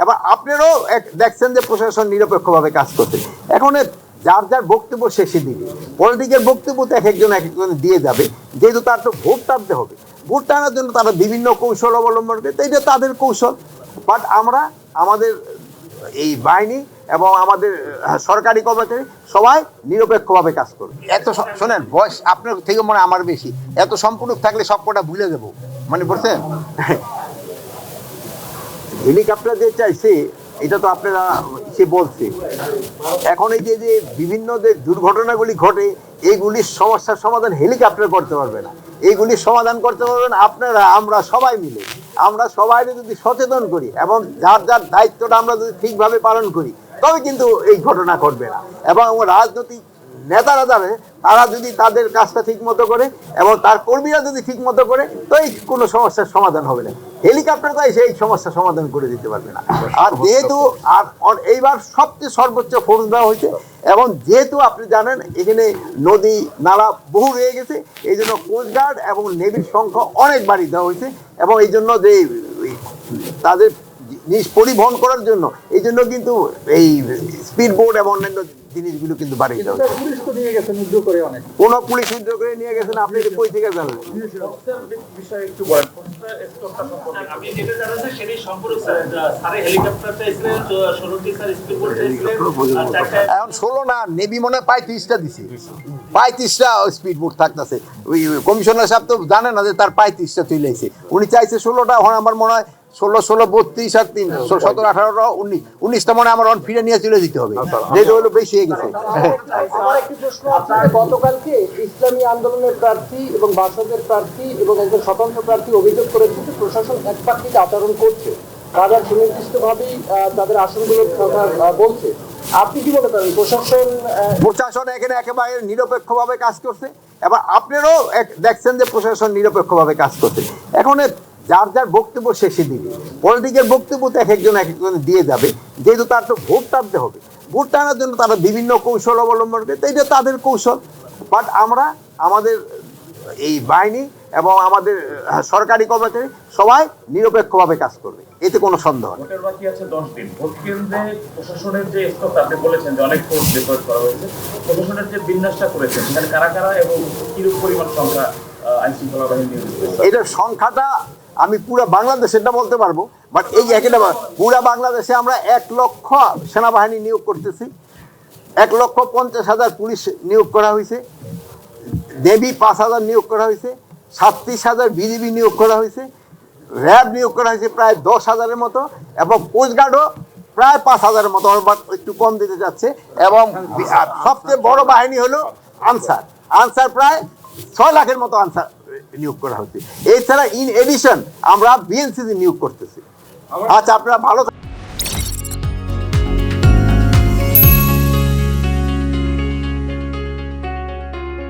এবার আপনারাও দেখছেন যে প্রশাসন নিরপেক্ষভাবে কাজ করছে। এখন যার যার বক্তব্য শেষে দিবে, পলিটিক্যাল বক্তব্য তো এক একজন দিয়ে যাবে, যেহেতু তার তো ভোট টানতে হবে, ভোট টানার জন্য তারা বিভিন্ন কৌশল অবলম্বন করে, তো এটা তাদের কৌশল। বাট আমরা আমাদের এই বাহিনী এবং আমাদের সরকারি কর্মচারী সবাই নিরপেক্ষভাবে কাজ করবে। এত শোনেন, বয়স আপনার থেকে মনে আমার বেশি, এত সম্পূর্ণ থাকলে সব কটা ভুলে যাবো, মানে বলছেন হেলিকপ্টার যে চাইছে এটা তো আপনারা সে বলছে। এখন এই যে যে বিভিন্ন যে দুর্ঘটনাগুলি ঘটে, এইগুলির সমস্যার সমাধান হেলিকপ্টার করতে পারবে না, এইগুলির সমাধান করতে পারবেন আপনারা, আমরা সবাই মিলে। আমরা সবাই যদি সচেতন করি এবং যার যার দায়িত্বটা আমরা যদি ঠিকভাবে পালন করি, তবে কিন্তু এই ঘটনা ঘটবে না। এবং রাজনৈতিক নেতারা যাবে, তারা যদি তাদের কাজটা ঠিক মতো করে এবং তার কর্মীরা যদি ঠিক মতো করে, তো এই কোনো সমস্যার সমাধান হবে না। হেলিকপ্টার তাই সেই সমস্যার সমাধান করে দিতে পারবে না। আর যেহেতু আর এইবার সবচেয়ে সর্বোচ্চ ফোর্স দেওয়া হয়েছে, এবং যেহেতু আপনি জানেন এখানে নদী নালা বহু রয়ে গেছে, এই জন্য কোস্টগার্ড এবং নেভির সংখ্যা অনেক বাড়ি দেওয়া হয়েছে, এবং এই জন্য যে তাদের জিনিস পরিবহন করার জন্য এই জন্য কিন্তু এই স্পিড বোট এবং অন্যান্য জিনিসগুলো কিন্তু বাড়িয়ে দেওয়া হয়েছে। কোন পুলিশ উদ্যোগ করে নিয়ে গেছেন, আপনি কই থেকে জানেন? এখন 16 না, নেভি মনে হয় 35টা দিছে, 35টা স্পিড বোট থাকতেছে। ওই কমিশনার সাহেব তো জানে না যে তার 35টা তুলে আইছে, উনি চাইছে 16টা। এখন আমার মনে হয় 16, 16, 32 আর 3, 17, 18, 19টা মনে আমার ফিরে নিয়ে চলে দিতে হবে, যেটা হলো বেশি হয়ে গেছে। গতকালকে ইসলামী আন্দোলনের প্রার্থী এবং বাসদের প্রার্থী এবং একজন স্বতন্ত্র প্রার্থী অভিযোগ করেছে যে প্রশাসন একপাক্ষিক আচরণ করছে, তারা সুনির্দিষ্টভাবেই তাদের আসনগুলোর কথা বলছে। আপনি কি মনে করেন প্রশাসন এখানে একেবারে নিরপেক্ষভাবে কাজ করছে? এবার আপনারাও দেখছেন যে প্রশাসন নিরপেক্ষভাবে কাজ করছে। এখন যার যার বক্তব্য শেষে দিবে, পলিটিক্যাল বক্তব্য তো এক একজন দিয়ে যাবে, যেহেতু তার তো ভোট টানতে হবে, ভোট টানার জন্য তারা বিভিন্ন কৌশল অবলম্বন করে, তো এটা তাদের কৌশল। বাট আমরা আমাদের এই বাহিনী এবং আমাদের সরকারি কর্মচারী সবাই নিরপেক্ষভাবে কাজ করবে, এতে কোনো সন্দেহ নেই। ভোটের বাকি আছে 10 দিন। ভোট কেন্দ্রে প্রশাসনের যে স্তর, আপনি বলেছেন যে অনেক ফোর্স ডিপ্লয় করা হয়েছে, প্রশাসনের যে বিন্যাসটা করেছেন সেখানে কারা কারা এবং কিরূপ পরিমাণ সংখ্যা আইন শৃঙ্খলা বাহিনী? এটার সংখ্যাটা আমি পুরো বাংলাদেশেরটা বলতে পারবো, বাট এই একটা পুরো বাংলাদেশে আমরা 1 লক্ষ সেনাবাহিনী নিয়োগ করতেছি, 1,50,000 পুলিশ নিয়োগ করা হয়েছে, নেভি 5,000 নিয়োগ করা হয়েছে, 37,000 বিজিবি নিয়োগ করা হয়েছে, র্যাব নিয়োগ করা হয়েছে প্রায় 10,000-এর মতো, এবং কোস্টগার্ডও প্রায় 5,000-এর মতো, একটু কম দিতে যাচ্ছে। এবং সবচেয়ে বড় বাহিনী হলো আনসার প্রায় 6 লাখের মতো আনসার নিয়োগ করা হচ্ছে। এছাড়া ইন এডিশন আমরা বিএনসিসি নিয়োগ করতেছি। আচ্ছা, আপনারা ভালো